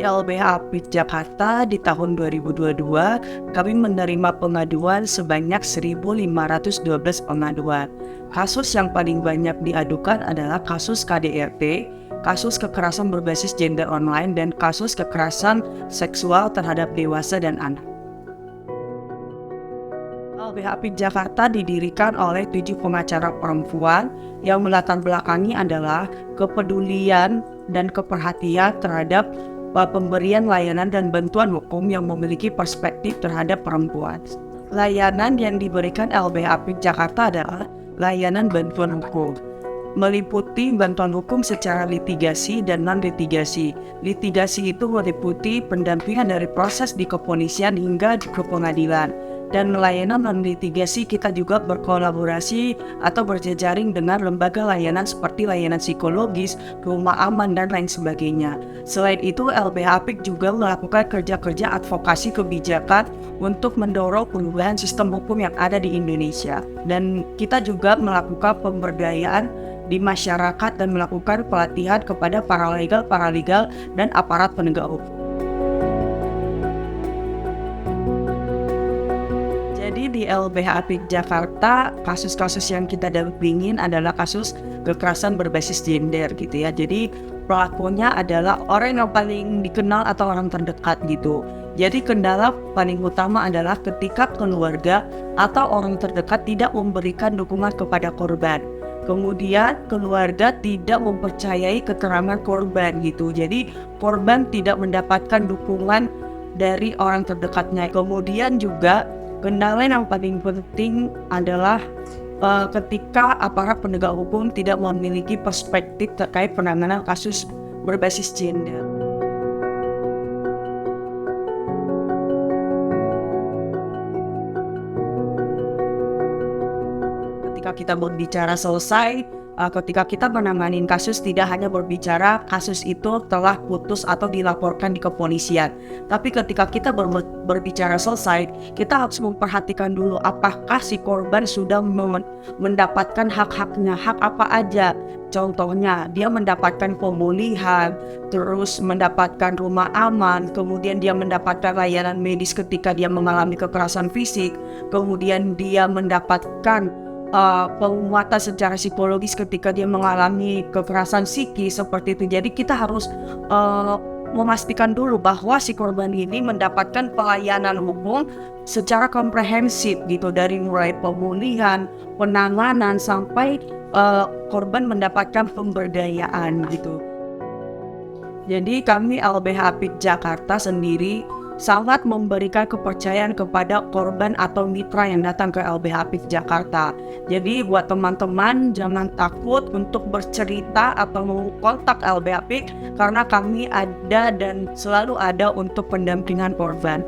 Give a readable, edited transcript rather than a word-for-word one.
Di LBH Apik Jakarta di tahun 2022, kami menerima pengaduan sebanyak 1.512 pengaduan. Kasus yang paling banyak diadukan adalah kasus KDRT, kasus kekerasan berbasis gender online, dan kasus kekerasan seksual terhadap dewasa dan anak. LBH Apik Jakarta didirikan oleh 7 pengacara perempuan yang melatar belakangi adalah kepedulian dan keperhatian terhadap pemberian layanan dan bantuan hukum yang memiliki perspektif terhadap perempuan. Layanan yang diberikan LBH Apik Jakarta adalah layanan bantuan hukum, meliputi bantuan hukum secara litigasi dan non-litigasi. Litigasi itu meliputi pendampingan dari proses di kepolisian hingga ke pengadilan. Dan layanan non-litigasi kita juga berkolaborasi atau berjejaring dengan lembaga layanan seperti layanan psikologis, rumah aman, dan lain sebagainya. Selain itu, LBH Apik juga melakukan kerja-kerja advokasi kebijakan untuk mendorong perubahan sistem hukum yang ada di Indonesia. Dan kita juga melakukan pemberdayaan di masyarakat dan melakukan pelatihan kepada paralegal, dan aparat penegak hukum. Jadi di LBH Apik Jakarta, kasus-kasus yang kita dampingin adalah kasus kekerasan berbasis gender gitu ya. Jadi pelakunya adalah orang yang paling dikenal atau orang terdekat gitu. Jadi kendala paling utama adalah ketika keluarga atau orang terdekat tidak memberikan dukungan kepada korban. Kemudian keluarga tidak mempercayai keterangan korban gitu. Jadi korban tidak mendapatkan dukungan dari orang terdekatnya. Kemudian juga kendala yang paling penting adalah ketika aparat penegak hukum tidak memiliki perspektif terkait penanganan kasus berbasis gender. Ketika kita berbicara selesai, ketika kita menangani kasus tidak hanya berbicara kasus itu telah putus atau dilaporkan di kepolisian. Tapi ketika kita berbicara selesai, kita harus memperhatikan dulu apakah si korban sudah mendapatkan hak-haknya, hak apa aja. Contohnya, dia mendapatkan pemulihan, terus mendapatkan rumah aman, kemudian dia mendapatkan layanan medis ketika dia mengalami kekerasan fisik, kemudian dia mendapatkan penguatan secara psikologis ketika dia mengalami kekerasan psikis seperti itu. Jadi kita harus memastikan dulu bahwa si korban ini mendapatkan pelayanan hukum secara komprehensif gitu, dari mulai pemulihan, penanganan sampai korban mendapatkan pemberdayaan gitu. Jadi kami LBH Apik Jakarta sendiri sangat memberikan kepercayaan kepada korban atau mitra yang datang ke LBH Apik Jakarta. Jadi buat teman-teman jangan takut untuk bercerita atau kontak LBH Apik, karena kami ada dan selalu ada untuk pendampingan korban.